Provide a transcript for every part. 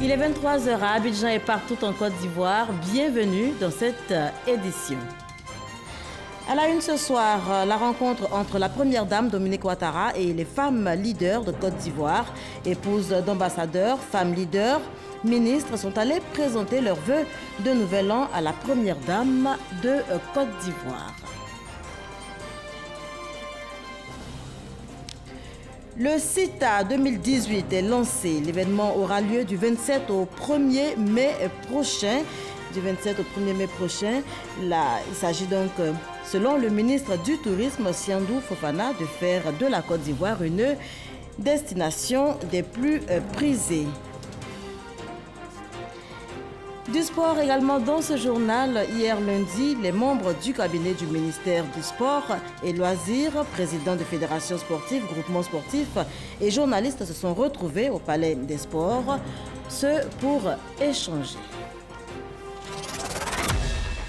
Il est 23 h à Abidjan et partout en Côte d'Ivoire. Bienvenue dans cette édition. À la une ce soir, la rencontre entre la première dame Dominique Ouattara et les femmes leaders de Côte d'Ivoire. Épouses d'ambassadeurs, femmes leaders, ministres sont allées présenter leurs vœux de nouvel an à la première dame de Côte d'Ivoire. Le CITA 2018 est lancé. L'événement aura lieu du 27 au 1er mai prochain. Du 27 au 1er mai prochain, il s'agit donc, selon le ministre du Tourisme, Siandou Fofana, de faire de la Côte d'Ivoire une destination des plus prisées. Du sport également dans ce journal. Hier lundi, les membres du cabinet du ministère du Sport et Loisirs, présidents de fédérations sportives, groupements sportifs et journalistes se sont retrouvés au Palais des Sports, ce pour échanger.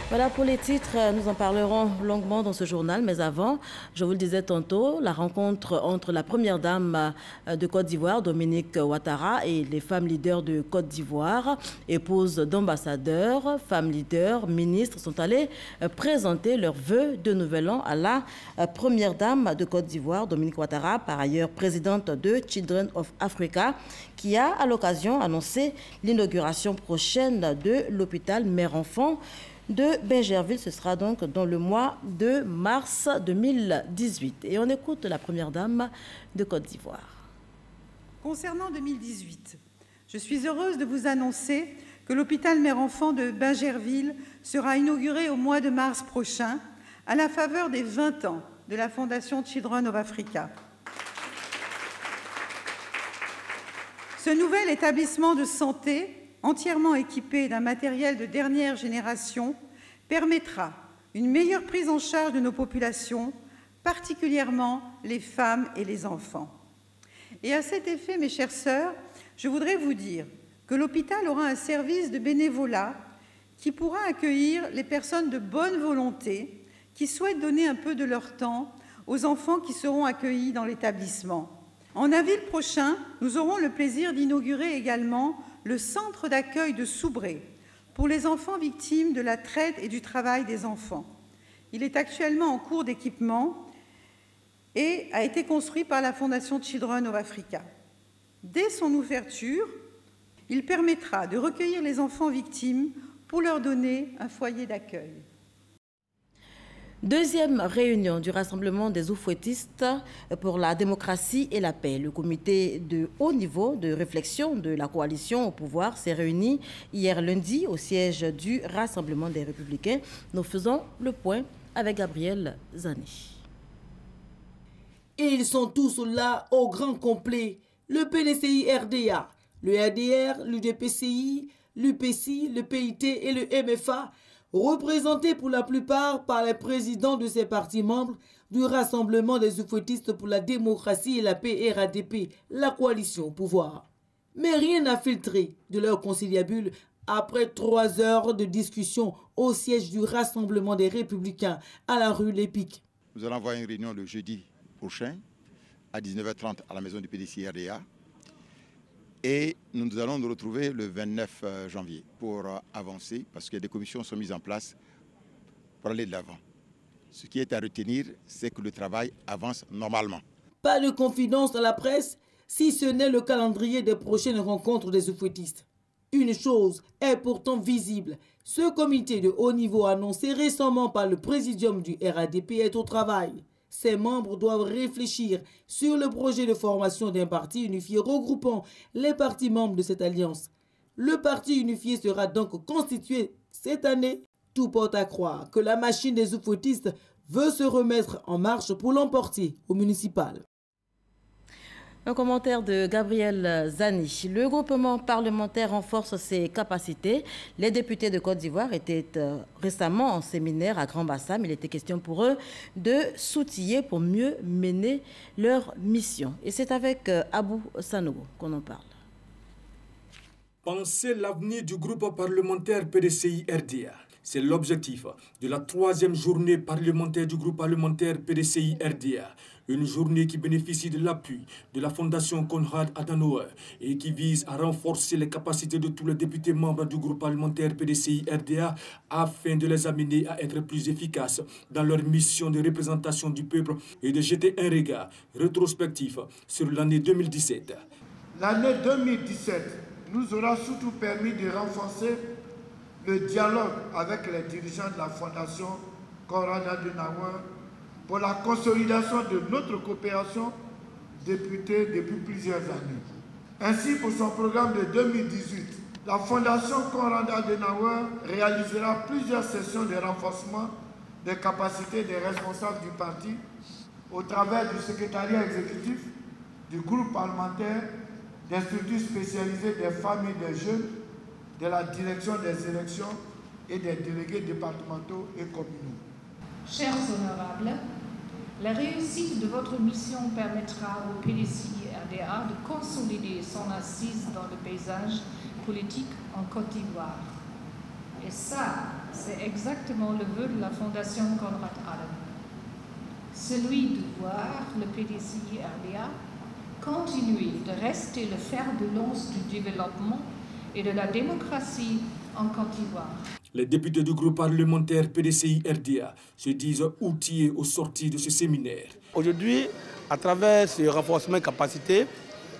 Voilà pour les titres, nous en parlerons longuement dans ce journal, mais avant, je vous le disais tantôt, la rencontre entre la première dame de Côte d'Ivoire, Dominique Ouattara, et les femmes leaders de Côte d'Ivoire, épouses d'ambassadeurs, femmes leaders, ministres, sont allées présenter leurs vœux de nouvel an à la première dame de Côte d'Ivoire, Dominique Ouattara, par ailleurs présidente de Children of Africa, qui a à l'occasion annoncé l'inauguration prochaine de l'hôpital mère-enfant de Bingerville. Ce sera donc dans le mois de mars 2018. Et on écoute la première dame de Côte d'Ivoire. Concernant 2018, je suis heureuse de vous annoncer que l'hôpital mère-enfant de Bingerville sera inauguré au mois de mars prochain à la faveur des 20 ans de la Fondation Children of Africa. Ce nouvel établissement de santé, entièrement équipé d'un matériel de dernière génération, permettra une meilleure prise en charge de nos populations, particulièrement les femmes et les enfants. Et à cet effet, mes chères sœurs, je voudrais vous dire que l'hôpital aura un service de bénévolat qui pourra accueillir les personnes de bonne volonté qui souhaitent donner un peu de leur temps aux enfants qui seront accueillis dans l'établissement. En avril prochain, nous aurons le plaisir d'inaugurer également le centre d'accueil de Soubré pour les enfants victimes de la traite et du travail des enfants. Il est actuellement en cours d'équipement et a été construit par la Fondation Children of Africa. Dès son ouverture, il permettra de recueillir les enfants victimes pour leur donner un foyer d'accueil. Deuxième réunion du rassemblement des oufouettistes pour la démocratie et la paix. Le comité de haut niveau de réflexion de la coalition au pouvoir s'est réuni hier lundi au siège du Rassemblement des Républicains. Nous faisons le point avec Gabriel Zani. Et ils sont tous là au grand complet. Le PDCI-RDA, le RDR, l'UDPCI, l'UPCI, le PIT et le MFA, représentés pour la plupart par les présidents de ces partis membres du Rassemblement des oufouettistes pour la démocratie et la paix RADP, la coalition au pouvoir. Mais rien n'a filtré de leur conciliabule après 3 heures de discussion au siège du Rassemblement des Républicains à la rue Lépic. Nous allons avoir une réunion le jeudi prochain à 19h30 à la maison du PDCI-RDA. Et nous allons nous retrouver le 29 janvier pour avancer parce que des commissions sont mises en place pour aller de l'avant. Ce qui est à retenir, c'est que le travail avance normalement. Pas de confidence à la presse, si ce n'est le calendrier des prochaines rencontres des oufouettistes. Une chose est pourtant visible. Ce comité de haut niveau annoncé récemment par le présidium du RADP est au travail. Ses membres doivent réfléchir sur le projet de formation d'un parti unifié regroupant les partis membres de cette alliance. Le parti unifié sera donc constitué cette année. Tout porte à croire que la machine des oufouettistes veut se remettre en marche pour l'emporter au municipal. Un commentaire de Gabriel Zani. Le groupement parlementaire renforce ses capacités. Les députés de Côte d'Ivoire étaient récemment en séminaire à Grand-Bassam. Il était question pour eux de s'outiller pour mieux mener leur mission. Et c'est avec Abou Sanogo qu'on en parle. Penser l'avenir du groupe parlementaire PDCI-RDA. C'est l'objectif de la 3e journée parlementaire du groupe parlementaire PDCI-RDA. Une journée qui bénéficie de l'appui de la Fondation Konrad Adenauer et qui vise à renforcer les capacités de tous les députés membres du groupe parlementaire PDCI-RDA afin de les amener à être plus efficaces dans leur mission de représentation du peuple et de jeter un regard rétrospectif sur l'année 2017. L'année 2017 nous aura surtout permis de renforcer le dialogue avec les dirigeants de la Fondation Konrad Adenauer pour la consolidation de notre coopération débutée depuis plusieurs années. Ainsi, pour son programme de 2018, la Fondation Konrad Adenauer réalisera plusieurs sessions de renforcement des capacités des responsables du parti au travers du secrétariat exécutif, du groupe parlementaire, des structures spécialisées des femmes et des jeunes, de la direction des élections et des délégués départementaux et communaux. Chers honorables, la réussite de votre mission permettra au PDCI-RDA de consolider son assise dans le paysage politique en Côte d'Ivoire. Et ça, c'est exactement le vœu de la Fondation Konrad Adenauer. Celui de voir le PDCI-RDA continuer de rester le fer de lance du développement et de la démocratie en Côte d'Ivoire. Les députés du groupe parlementaire PDCI-RDA se disent outillés au sortir de ce séminaire. Aujourd'hui, à travers ce renforcement de capacité,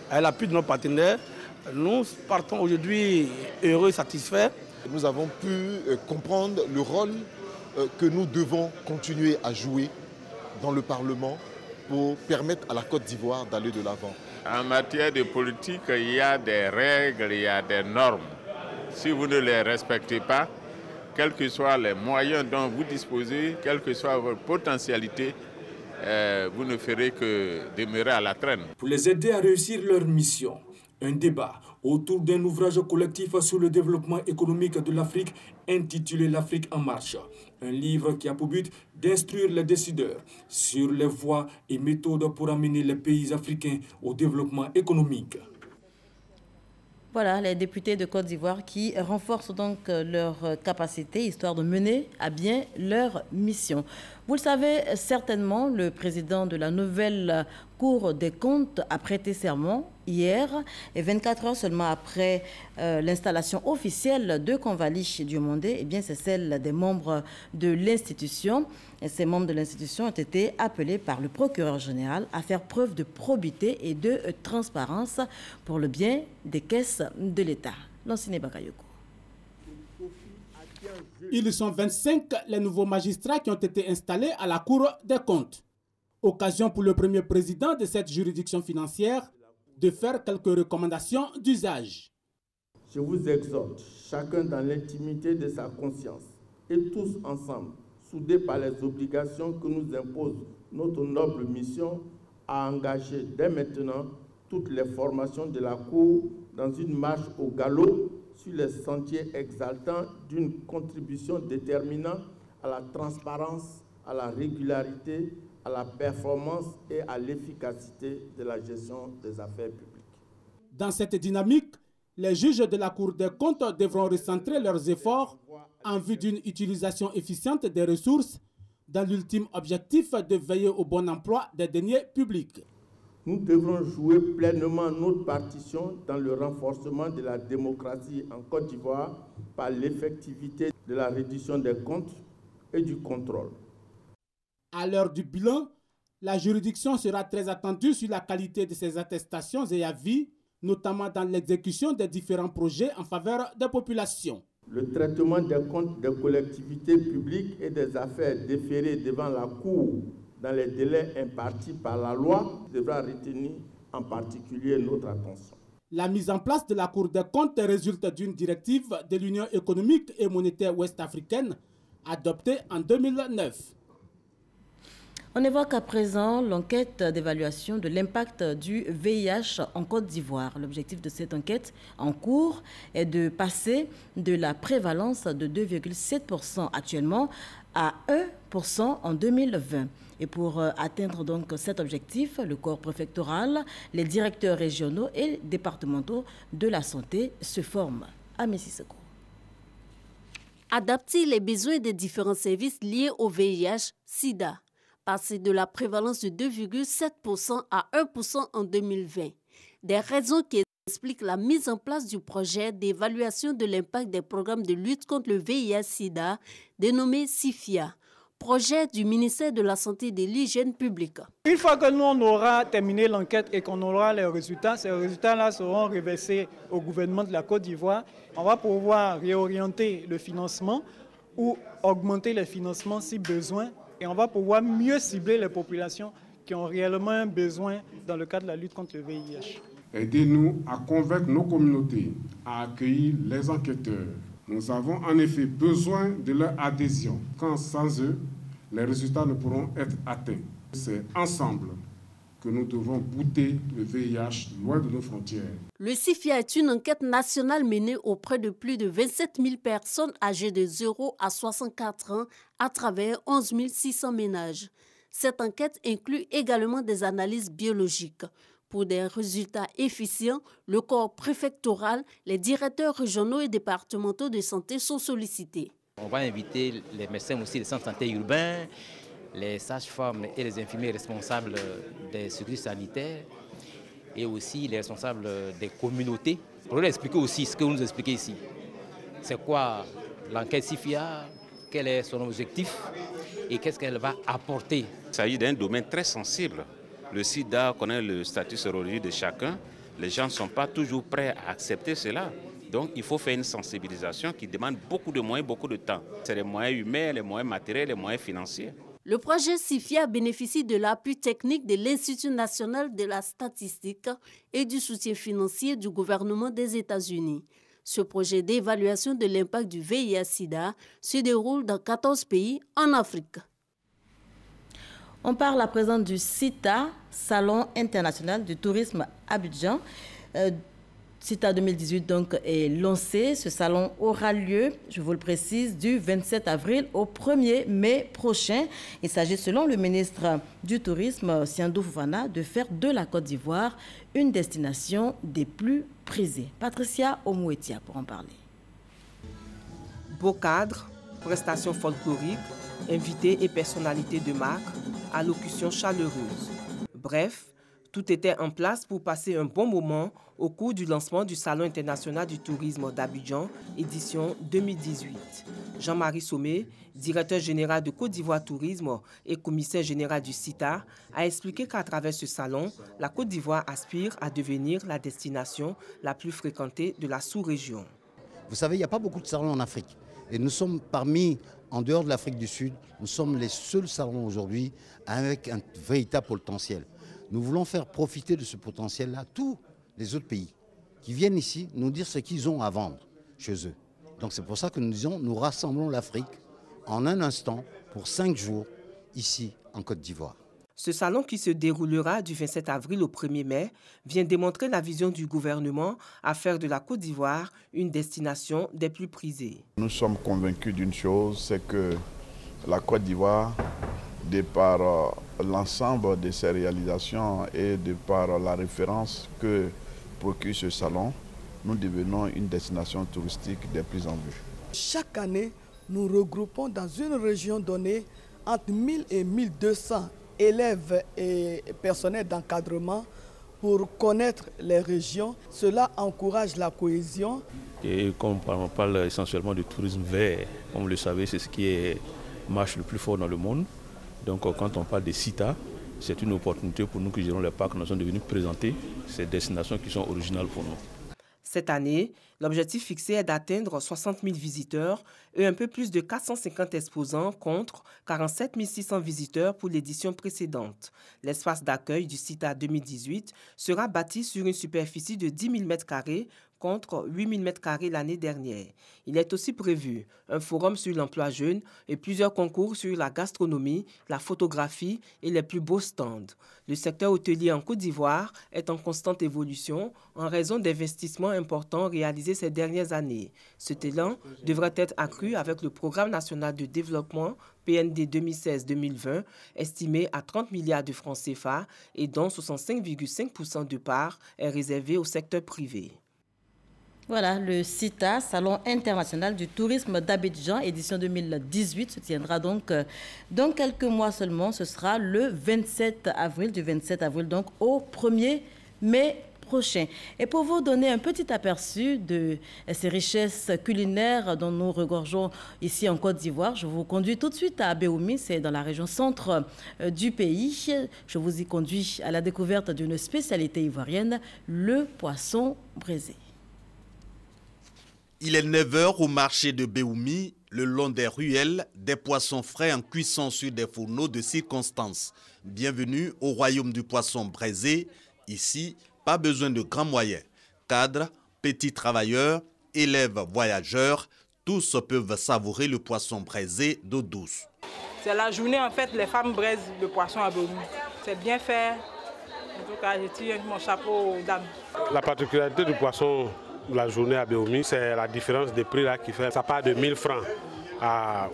à l'appui de nos partenaires, nous partons aujourd'hui heureux et satisfaits. Nous avons pu comprendre le rôle que nous devons continuer à jouer dans le Parlement pour permettre à la Côte d'Ivoire d'aller de l'avant. En matière de politique, il y a des règles, il y a des normes. Si vous ne les respectez pas, quels que soient les moyens dont vous disposez, quelle que soit votre potentialité, vous ne ferez que demeurer à la traîne. Pour les aider à réussir leur mission, un débat autour d'un ouvrage collectif sur le développement économique de l'Afrique intitulé L'Afrique en marche. Un livre qui a pour but d'instruire les décideurs sur les voies et méthodes pour amener les pays africains au développement économique. Voilà, les députés de Côte d'Ivoire qui renforcent donc leur capacité, histoire de mener à bien leur mission. Vous le savez certainement, le président de la nouvelle Cour des comptes a prêté serment hier, et 24 heures seulement après l'installation officielle de Convalich Diomandé, eh bien c'est celle des membres de l'institution. Et ces membres de l'institution ont été appelés par le procureur général à faire preuve de probité et de transparence pour le bien des caisses de l'État. Lancine Bakayoko. Ils sont 25 les nouveaux magistrats qui ont été installés à la Cour des comptes. Occasion pour le premier président de cette juridiction financière de faire quelques recommandations d'usage. Je vous exhorte, chacun dans l'intimité de sa conscience et tous ensemble, soudés par les obligations que nous impose notre noble mission, à engager dès maintenant toutes les formations de la Cour dans une marche au galop sur les sentiers exaltants d'une contribution déterminante à la transparence, à la régularité, à la performance et à l'efficacité de la gestion des affaires publiques. Dans cette dynamique, les juges de la Cour des comptes devront recentrer leurs efforts en vue d'une utilisation efficiente des ressources dans l'ultime objectif de veiller au bon emploi des deniers publics. Nous devrons jouer pleinement notre partition dans le renforcement de la démocratie en Côte d'Ivoire par l'effectivité de la reddition des comptes et du contrôle. À l'heure du bilan, la juridiction sera très attendue sur la qualité de ses attestations et avis, notamment dans l'exécution des différents projets en faveur des populations. Le traitement des comptes des collectivités publiques et des affaires déférées devant la Cour dans les délais impartis par la loi devra retenir en particulier notre attention. La mise en place de la Cour des comptes résulte d'une directive de l'Union économique et monétaire ouest-africaine adoptée en 2009. On évoque à présent l'enquête d'évaluation de l'impact du VIH en Côte d'Ivoire. L'objectif de cette enquête en cours est de passer de la prévalence de 2,7% actuellement à 1% en 2020. Et pour atteindre donc cet objectif, le corps préfectoral, les directeurs régionaux et départementaux de la santé se forment à Mississauga. Adapter les besoins des différents services liés au VIH-Sida. Passer de la prévalence de 2,7% à 1% en 2020. Des raisons qui expliquent la mise en place du projet d'évaluation de l'impact des programmes de lutte contre le VIH-Sida, dénommé SIFIA, projet du ministère de la Santé et de l'Hygiène publique. Une fois que nous on aura terminé l'enquête et qu'on aura les résultats, ces résultats-là seront reversés au gouvernement de la Côte d'Ivoire. On va pouvoir réorienter le financement ou augmenter les financements si besoin, et on va pouvoir mieux cibler les populations qui ont réellement un besoin dans le cadre de la lutte contre le VIH. Aidez-nous à convaincre nos communautés à accueillir les enquêteurs. Nous avons en effet besoin de leur adhésion, quand sans eux, les résultats ne pourront être atteints. C'est ensemble que nous devons bouter le VIH loin de nos frontières. Le SIFIA est une enquête nationale menée auprès de plus de 27 000 personnes âgées de 0 à 64 ans à travers 11 600 ménages. Cette enquête inclut également des analyses biologiques. Pour des résultats efficients, le corps préfectoral, les directeurs régionaux et départementaux de santé sont sollicités. On va inviter les médecins aussi des centres de santé urbains, les sages-femmes et les infirmiers responsables des services sanitaires et aussi les responsables des communautés pour leur expliquer aussi ce que vous nous expliquez ici. C'est quoi l'enquête SIFIA, quel est son objectif et qu'est-ce qu'elle va apporter. Il s'agit d'un domaine très sensible. Le sida connaît le statut sérologique de chacun. Les gens ne sont pas toujours prêts à accepter cela. Donc il faut faire une sensibilisation qui demande beaucoup de moyens, beaucoup de temps. C'est les moyens humains, les moyens matériels, les moyens financiers. Le projet SIFIA bénéficie de l'appui technique de l'Institut national de la statistique et du soutien financier du gouvernement des États-Unis. Ce projet d'évaluation de l'impact du VIH-Sida se déroule dans 14 pays en Afrique. On parle à présent du CITA, Salon international du tourisme Abidjan. CITA 2018 donc est lancé. Ce salon aura lieu, je vous le précise, du 27 avril au 1er mai prochain. Il s'agit, selon le ministre du Tourisme, Siandou Fofana, de faire de la Côte d'Ivoire une destination des plus prisées. Patricia Omouetia pour en parler. Beau cadre, prestations folkloriques, invités et personnalités de marque, allocution chaleureuse. Bref, tout était en place pour passer un bon moment au cours du lancement du Salon international du tourisme d'Abidjan, édition 2018. Jean-Marie Sommet, directeur général de Côte d'Ivoire Tourisme et commissaire général du CITA, a expliqué qu'à travers ce salon, la Côte d'Ivoire aspire à devenir la destination la plus fréquentée de la sous-région. Vous savez, il n'y a pas beaucoup de salons en Afrique. Et nous sommes en dehors de l'Afrique du Sud, nous sommes les seuls salons aujourd'hui avec un véritable potentiel. Nous voulons faire profiter de ce potentiel-là tous les autres pays qui viennent ici nous dire ce qu'ils ont à vendre chez eux. Donc c'est pour ça que nous disons, nous rassemblons l'Afrique en un instant pour 5 jours ici en Côte d'Ivoire. Ce salon qui se déroulera du 27 avril au 1er mai vient démontrer la vision du gouvernement à faire de la Côte d'Ivoire une destination des plus prisées. Nous sommes convaincus d'une chose, c'est que la Côte d'Ivoire, de par l'ensemble de ses réalisations et de par la référence que procure ce salon, nous devenons une destination touristique des plus en vue. Chaque année, nous regroupons dans une région donnée entre 1000 et 1200 élèves et personnels d'encadrement pour connaître les régions. Cela encourage la cohésion. Et comme on parle essentiellement du tourisme vert, comme vous le savez, c'est ce qui marche le plus fort dans le monde. Donc quand on parle des CITA, c'est une opportunité pour nous qui gérons les parcs nationaux de venir présenter ces destinations qui sont originales pour nous. Cette année, l'objectif fixé est d'atteindre 60 000 visiteurs et un peu plus de 450 exposants contre 47 600 visiteurs pour l'édition précédente. L'espace d'accueil du CITA 2018 sera bâti sur une superficie de 10 000 m² contre 8 000 m² l'année dernière. Il est aussi prévu un forum sur l'emploi jeune et plusieurs concours sur la gastronomie, la photographie et les plus beaux stands. Le secteur hôtelier en Côte d'Ivoire est en constante évolution en raison d'investissements importants réalisés ces dernières années. Cet élan devrait être accru avec le Programme national de développement PND 2016-2020, estimé à 30 milliards de francs CFA et dont 65,5% de part est réservé au secteur privé. Voilà, le CITA, Salon international du tourisme d'Abidjan, édition 2018, se tiendra donc dans quelques mois seulement. Ce sera le 27 avril, du 27 avril donc au 1er mai prochain. Et pour vous donner un petit aperçu de ces richesses culinaires dont nous regorgeons ici en Côte d'Ivoire, je vous conduis tout de suite à Béoumi, c'est dans la région centre du pays. Je vous y conduis à la découverte d'une spécialité ivoirienne, le poisson braisé. Il est 9h au marché de Béoumi, le long des ruelles, des poissons frais en cuisson sur des fourneaux de circonstance. Bienvenue au royaume du poisson braisé. Ici, pas besoin de grands moyens. Cadres, petits travailleurs, élèves, voyageurs, tous peuvent savourer le poisson braisé d'eau douce. C'est la journée, en fait, les femmes braisent le poisson à Béoumi. C'est bien fait. En tout cas, je tire mon chapeau aux dames. La particularité du poisson de la journée à Béoumi, c'est la différence de prix là qui fait. Ça part de 1000 francs à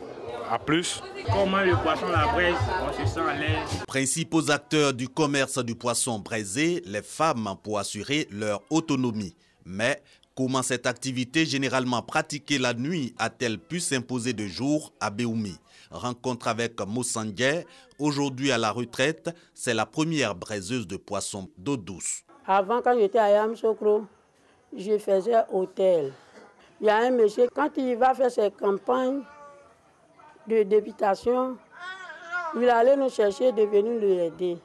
plus. Comment le poisson la braise, on se sent à l'aise. Principaux acteurs du commerce du poisson braisé, les femmes pour assurer leur autonomie. Mais comment cette activité généralement pratiquée la nuit a-t-elle pu s'imposer de jour à Béoumi? Rencontre avec Moussangué, aujourd'hui à la retraite, c'est la première braiseuse de poisson d'eau douce. Avant, quand j'étais à Yamsoukro, je faisais hôtel. Il y a un monsieur, quand il va faire ses campagnes de députation, il allait nous chercher de venir lui aider.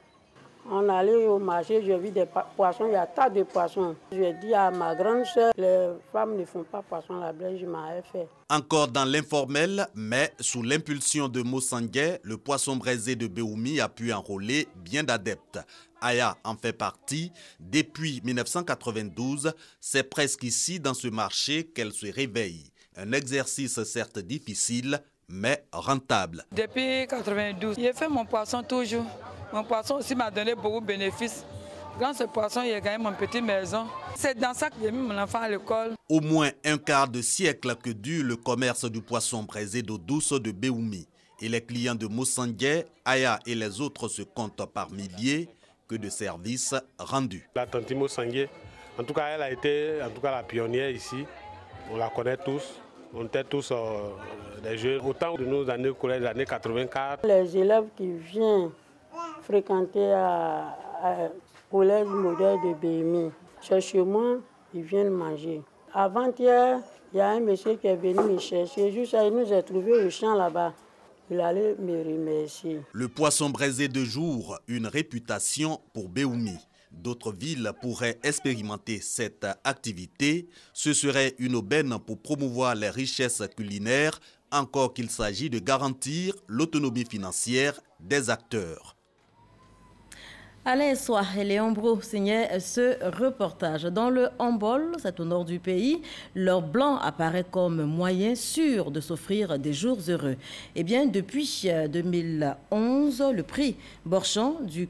On allait au marché, j'ai vu des poissons, il y a tas de poissons. J'ai dit à ma grande soeur, les femmes ne font pas poisson la blague, je m'avais fait. Encore dans l'informel, mais sous l'impulsion de Moussangué, le poisson braisé de Béoumi a pu enrôler bien d'adeptes. Aya en fait partie. Depuis 1992, c'est presque ici, dans ce marché, qu'elle se réveille. Un exercice certes difficile, mais rentable. Depuis 1992, j'ai fait mon poisson toujours. Mon poisson aussi m'a donné beaucoup de bénéfices. Grâce à ce poisson, j'ai gagné mon petite maison. C'est dans ça que j'ai mis mon enfant à l'école. Au moins un quart de siècle que dure le commerce du poisson braisé d'eau douce de Béoumi. Et les clients de Moussangué, Aya et les autres se comptent par milliers. Que de services rendus. La tante Moussangué, en tout cas, elle a été la pionnière ici. On la connaît tous. On était tous des jeunes. Autant de nos années collège, des années 84. Les élèves qui viennent fréquenter à collège modèle de Béoumi, chez moi, ils viennent manger. Avant-hier, il y a un monsieur qui est venu me chercher. Juste il nous a trouvé au champ là-bas. Il allait me remercier. Le poisson braisé de jour, une réputation pour Béoumi. D'autres villes pourraient expérimenter cette activité. Ce serait une aubaine pour promouvoir les richesses culinaires, encore qu'il s'agit de garantir l'autonomie financière des acteurs. Alain Soir et Léon Brou signaient ce reportage. Dans le handball, c'est au nord du pays, l'or blanc apparaît comme moyen sûr de s'offrir des jours heureux. Eh bien, depuis 2011, le prix Borchamp du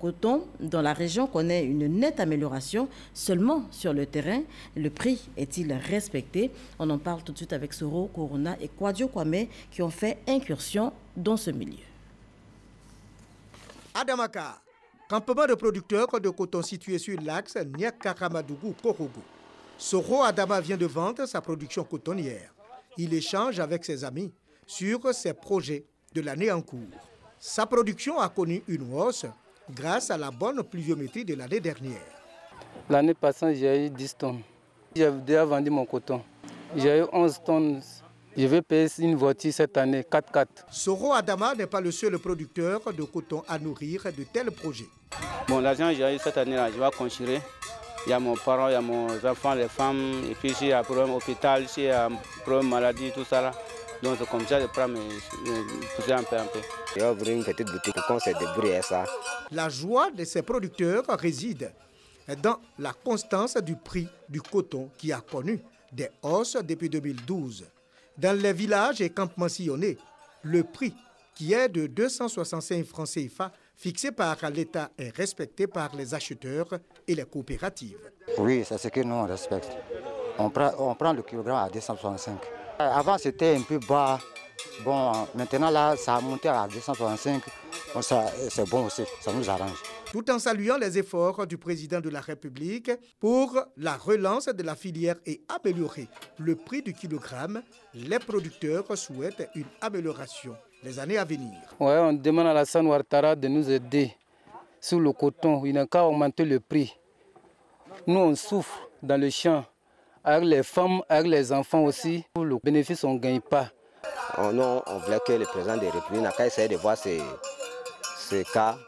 coton dans la région connaît une nette amélioration. Seulement sur le terrain, le prix est-il respecté? On en parle tout de suite avec Soro Corona et Kwadio Kwame qui ont fait incursion dans ce milieu. Adamaka, campement de producteurs de coton situé sur l'axe Niakakamadougou-Korogo. Soro Adama vient de vendre sa production cotonnière. Il échange avec ses amis sur ses projets de l'année en cours. Sa production a connu une hausse grâce à la bonne pluviométrie de l'année dernière. L'année passée, j'ai eu 10 tonnes. J'ai déjà vendu mon coton. J'ai eu 11 tonnes. Je vais payer une voiture cette année, 4x4. Soro Adama n'est pas le seul producteur de coton à nourrir de tels projets. Bon, l'argent que j'ai eu cette année-là, je vais construire. Il y a mon parent, il y a mon enfant, les femmes, et puis s'il y a un problème hôpital, s'il y a un problème maladie, tout ça là. Donc c'est comme ça, je prends mes pousser un peu. Je vais ouvrir une petite boutique qu'on s'est débrouillé ça. La joie de ces producteurs réside dans la constance du prix du coton qui a connu des hausses depuis 2012. Dans les villages et campements sillonnés, le prix qui est de 265 francs CFA fixé par l'État est respecté par les acheteurs et les coopératives. Oui, c'est ce que nous on respecte. On prend le kilogramme à 265. Avant c'était un peu bas. Bon, maintenant là ça a monté à 265. Bon, c'est bon aussi, ça nous arrange. tout en saluant les efforts du président de la République pour la relance de la filière et améliorer le prix du kilogramme. Les producteurs souhaitent une amélioration les années à venir. Ouais, on demande à Alassane Ouattara de nous aider sur le coton. Il n'a qu'à augmenter le prix. Nous, on souffre dans le champ, avec les femmes, avec les enfants aussi. Pour le bénéfice, on ne gagne pas. Non, on voulait que le président de la République n'a qu'à essayer de voir ces cas,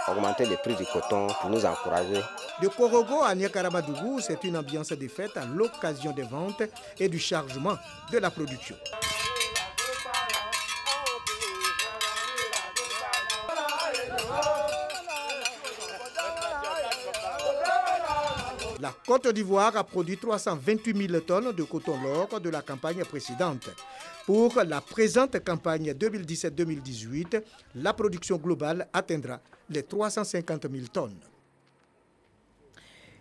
augmenter le prix du coton pour nous encourager. De Korogo à Niakaramadougou, c'est une ambiance de fête à l'occasion des ventes et du chargement de la production. La Côte d'Ivoire a produit 328 000 tonnes de coton lors de la campagne précédente. Pour la présente campagne 2017-2018, la production globale atteindra les 350 000 tonnes.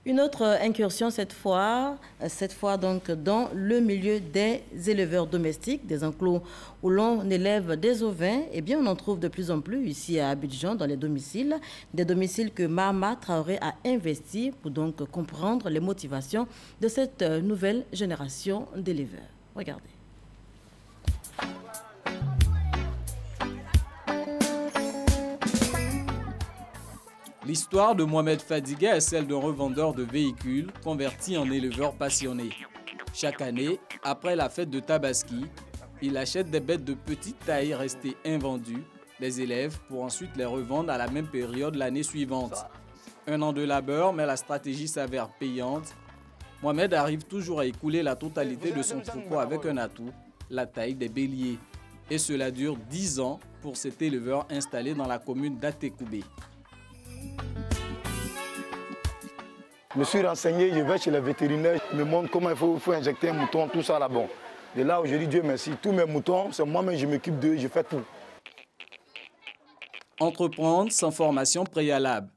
Une autre incursion cette fois donc dans le milieu des éleveurs domestiques, des enclos où l'on élève des ovins. Eh bien, on en trouve de plus en plus ici à Abidjan dans les domiciles, des domiciles que Mahama Traoré a investis pour donc comprendre les motivations de cette nouvelle génération d'éleveurs. Regardez. L'histoire de Mohamed Fadiga est celle d'un revendeur de véhicules converti en éleveur passionné. Chaque année, après la fête de Tabaski, il achète des bêtes de petite taille restées invendues, les élève pour ensuite les revendre à la même période l'année suivante. 1 an de labeur, mais la stratégie s'avère payante. Mohamed arrive toujours à écouler la totalité de son troupeau avec un atout, la taille des béliers. Et cela dure 10 ans pour cet éleveur installé dans la commune d'Atekoubé. Je me suis renseigné, je vais chez les vétérinaires, ils me montrent comment il faut injecter un mouton, tout ça là-bas. Et là où je dis Dieu merci, tous mes moutons, c'est moi-même, je m'occupe d'eux, je fais tout. Entreprendre sans formation préalable.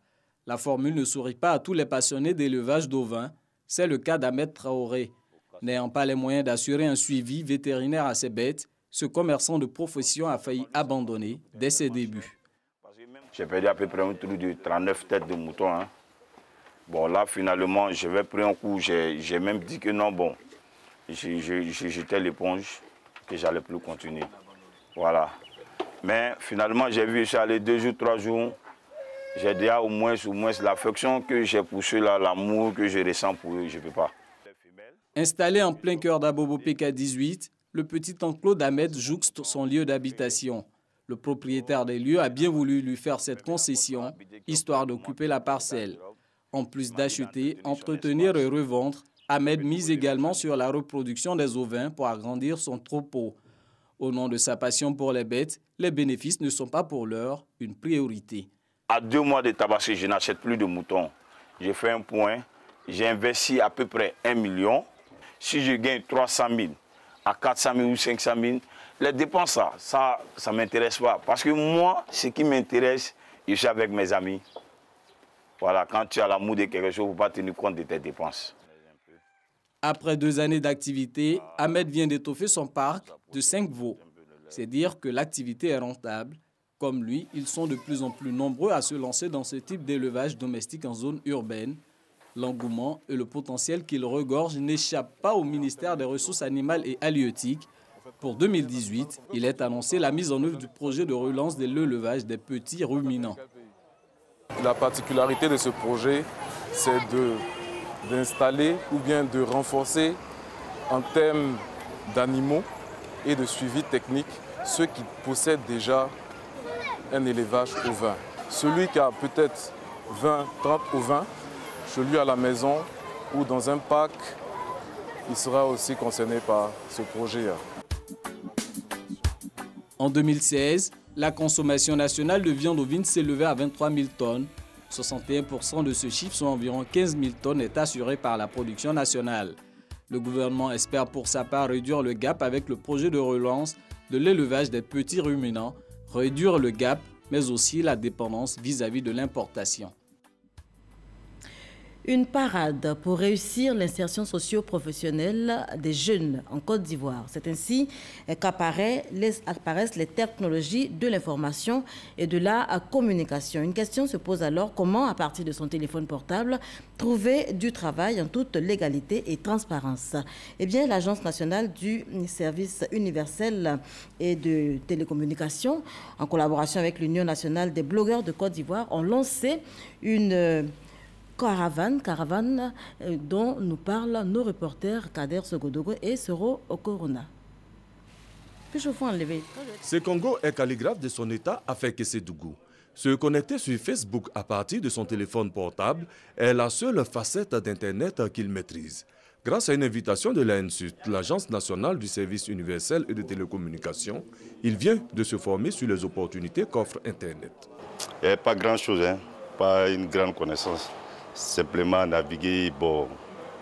La formule ne sourit pas à tous les passionnés d'élevage d'ovins. C'est le cas d'Ahmed Traoré. N'ayant pas les moyens d'assurer un suivi vétérinaire à ses bêtes, ce commerçant de profession a failli abandonner dès ses débuts. J'ai perdu à peu près un trou de 39 têtes de moutons. Hein. Bon, là, finalement, je vais prendre un coup. J'ai même dit que non, bon, j'ai jeté l'éponge, que j'allais plus continuer. Voilà. Mais finalement, j'ai vu, je suis allé 2 jours, 3 jours. J'ai déjà au moins l'affection que j'ai pour ceux-là, l'amour que je ressens pour eux, je ne peux pas. Installé en plein cœur d'Abobo PK18, le petit enclos d'Ahmed jouxte son lieu d'habitation. Le propriétaire des lieux a bien voulu lui faire cette concession, histoire d'occuper la parcelle. En plus d'acheter, entretenir et revendre, Ahmed mise également sur la reproduction des ovins pour agrandir son troupeau. Au nom de sa passion pour les bêtes, les bénéfices ne sont pas pour l'heure une priorité. À 2 mois de Tabaski, je n'achète plus de moutons. J'ai fait un point, j'ai investi à peu près 1 million. Si je gagne 300 000 à 400 000 ou 500 000, les dépenses, ça ne m'intéresse pas. Parce que moi, ce qui m'intéresse, je suis avec mes amis. Voilà, quand tu as l'amour de quelque chose, il ne faut pas tenir compte de tes dépenses. Après 2 années d'activité, Ahmed vient d'étoffer son parc de 5 veaux. C'est dire que l'activité est rentable. Comme lui, ils sont de plus en plus nombreux à se lancer dans ce type d'élevage domestique en zone urbaine. L'engouement et le potentiel qu'il regorge n'échappent pas au ministère des Ressources animales et halieutiques. Pour 2018, il est annoncé la mise en œuvre du projet de relance de l'élevage des petits ruminants. La particularité de ce projet, c'est d'installer ou bien de renforcer en termes d'animaux et de suivi technique ceux qui possèdent déjà un élevage ovin. Celui qui a peut-être 20, 30 ovins, chez lui à la maison ou dans un parc, il sera aussi concerné par ce projet. En 2016, la consommation nationale de viande ovine s'élevait à 23 000 tonnes. 61% de ce chiffre, soit environ 15 000 tonnes, est assuré par la production nationale. Le gouvernement espère pour sa part réduire le gap avec le projet de relance de l'élevage des petits ruminants, réduire le gap, mais aussi la dépendance vis-à-vis de l'importation. Une parade pour réussir l'insertion socio-professionnelle des jeunes en Côte d'Ivoire. C'est ainsi qu'apparaissent les technologies de l'information et de la communication. Une question se pose alors: comment, à partir de son téléphone portable, trouver du travail en toute légalité et transparence? Eh bien, l'Agence nationale du service universel et de télécommunications, en collaboration avec l'Union nationale des blogueurs de Côte d'Ivoire, ont lancé une caravane dont nous parlent nos reporters Kader Sogodogo et Soro Okorona. Ce Congo est calligraphe de son état avec Kessedougou. Se connecter sur Facebook à partir de son téléphone portable est la seule facette d'Internet qu'il maîtrise. Grâce à une invitation de l'ANSUT, l'Agence nationale du service universel et de télécommunications, il vient de se former sur les opportunités qu'offre Internet. Il n'y a pas grand-chose, pas une grande connaissance. Simplement naviguer,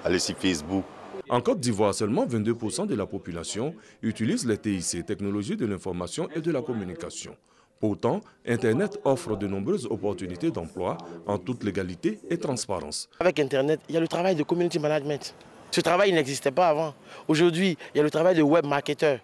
aller sur Facebook. En Côte d'Ivoire, seulement 22% de la population utilise les TIC, technologies de l'information et de la communication. Pourtant, Internet offre de nombreuses opportunités d'emploi en toute légalité et transparence. Avec Internet, il y a le travail de community management. Ce travail n'existait pas avant. Aujourd'hui, il y a le travail de web marketeur.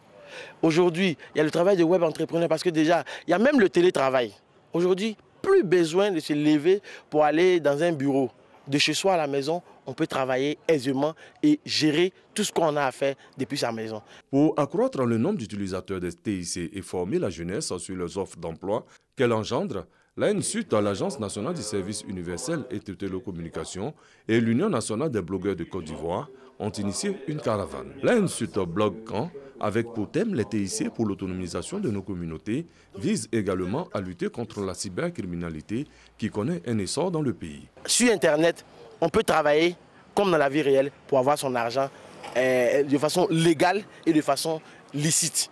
Aujourd'hui, il y a le travail de web entrepreneur parce que déjà, il y a même le télétravail. Aujourd'hui, plus besoin de se lever pour aller dans un bureau. De chez soi à la maison, on peut travailler aisément et gérer tout ce qu'on a à faire depuis sa maison. Pour accroître le nombre d'utilisateurs des TIC et former la jeunesse sur les offres d'emploi qu'elle engendre, l'ANSUT, l'Agence nationale du service universel et de télécommunications, et l'Union nationale des blogueurs de Côte d'Ivoire ont initié une caravane. L'ANSUT Blog Camp, avec pour thème les TIC pour l'autonomisation de nos communautés, vise également à lutter contre la cybercriminalité qui connaît un essor dans le pays. Sur Internet, on peut travailler comme dans la vie réelle pour avoir son argent de façon légale et de façon licite.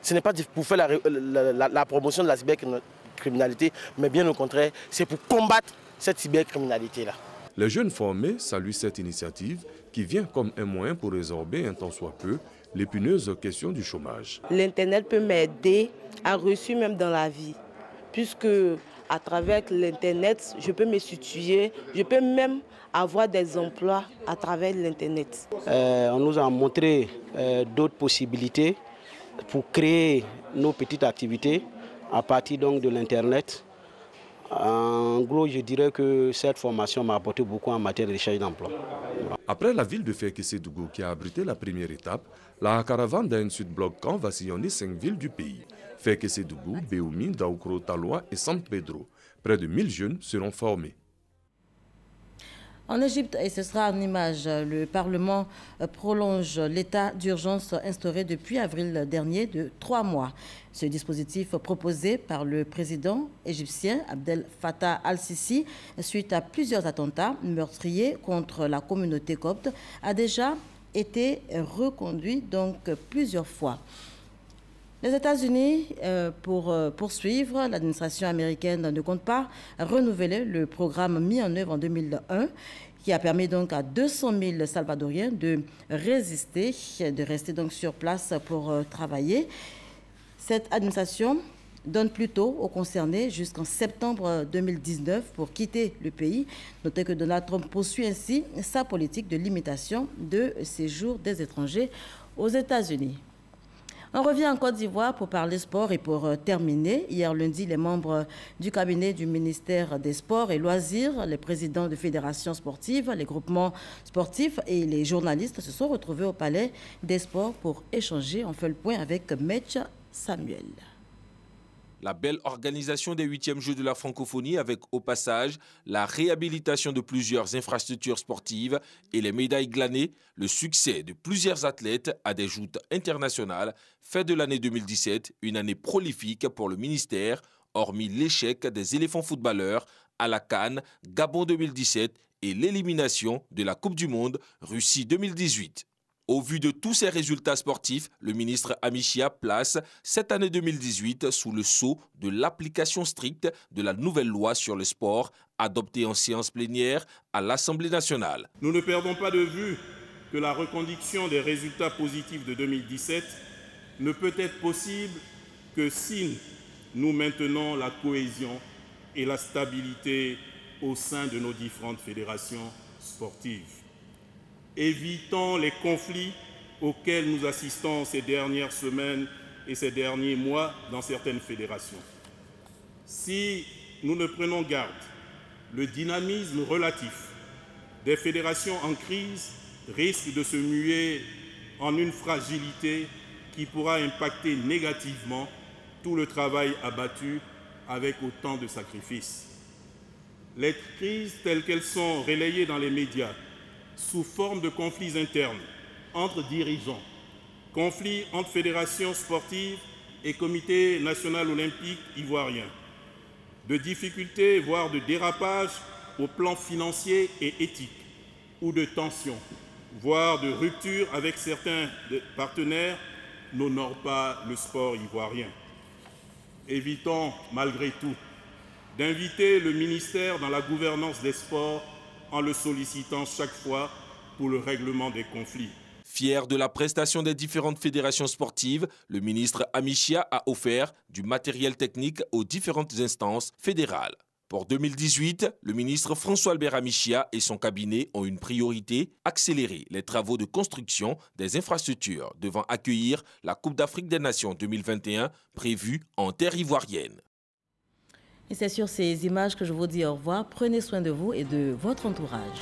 Ce n'est pas pour faire la promotion de la cybercriminalité, mais bien au contraire, c'est pour combattre cette cybercriminalité-là. Les jeunes formés saluent cette initiative qui vient comme un moyen pour résorber un tant soit peu l'épineuse question du chômage. L'Internet peut m'aider à réussir même dans la vie, puisque à travers l'Internet, je peux me situer, je peux même avoir des emplois à travers l'Internet. On nous a montré d'autres possibilités pour créer nos petites activités à partir donc de l'Internet. En gros, je dirais que cette formation m'a apporté beaucoup en matière de recherche d'emploi. Après la ville de Fekessedougou qui a abrité la première étape, la caravane d'ANSUT Blog Camp va sillonner 5 villes du pays. Fekessedougou, Béoumi, Daoukro, Taloa et San Pedro. Près de 1000 jeunes seront formés. En Égypte, et ce sera en image, le Parlement prolonge l'état d'urgence instauré depuis avril dernier de 3 mois. Ce dispositif proposé par le président égyptien Abdel Fattah al-Sisi suite à plusieurs attentats meurtriers contre la communauté copte a déjà été reconduit donc plusieurs fois. Les États-Unis, pour poursuivre, l'administration américaine ne compte pas renouveler le programme mis en œuvre en 2001 qui a permis donc à 200 000 Salvadoriens de rester donc sur place pour travailler. Cette administration donne plutôt aux concernés jusqu'en septembre 2019 pour quitter le pays. Notez que Donald Trump poursuit ainsi sa politique de limitation de séjour des étrangers aux États-Unis. On revient en Côte d'Ivoire pour parler sport et pour terminer. Hier lundi, les membres du cabinet du ministère des Sports et Loisirs, les présidents de fédérations sportives, les groupements sportifs et les journalistes se sont retrouvés au Palais des Sports pour échanger. On fait le point avec Metch Samuel. La belle organisation des 8e Jeux de la francophonie avec au passage la réhabilitation de plusieurs infrastructures sportives et les médailles glanées, le succès de plusieurs athlètes à des joutes internationales fait de l'année 2017 une année prolifique pour le ministère, hormis l'échec des éléphants footballeurs à la CAN, Gabon 2017 et l'élimination de la Coupe du Monde Russie 2018. Au vu de tous ces résultats sportifs, le ministre Amichia place cette année 2018 sous le sceau de l'application stricte de la nouvelle loi sur le sport adoptée en séance plénière à l'Assemblée nationale. Nous ne perdons pas de vue que la reconduction des résultats positifs de 2017 ne peut être possible que si nous maintenons la cohésion et la stabilité au sein de nos différentes fédérations sportive. Évitons les conflits auxquels nous assistons ces dernières semaines et ces derniers mois dans certaines fédérations. Si nous ne prenons garde, le dynamisme relatif des fédérations en crise risque de se muer en une fragilité qui pourra impacter négativement tout le travail abattu avec autant de sacrifices. Les crises telles qu'elles sont relayées dans les médias sous forme de conflits internes entre dirigeants, conflits entre fédérations sportives et comité national olympique ivoirien, de difficultés, voire de dérapages au plan financier et éthique, ou de tensions, voire de rupture avec certains partenaires, n'honorent pas le sport ivoirien. Évitons, malgré tout, d'inviter le ministère dans la gouvernance des sports en le sollicitant chaque fois pour le règlement des conflits. Fier de la prestation des différentes fédérations sportives, le ministre Amichia a offert du matériel technique aux différentes instances fédérales. Pour 2018, le ministre François-Albert Amichia et son cabinet ont une priorité: accélérer les travaux de construction des infrastructures devant accueillir la Coupe d'Afrique des Nations 2021 prévue en terre ivoirienne. Et c'est sur ces images que je vous dis au revoir. Prenez soin de vous et de votre entourage.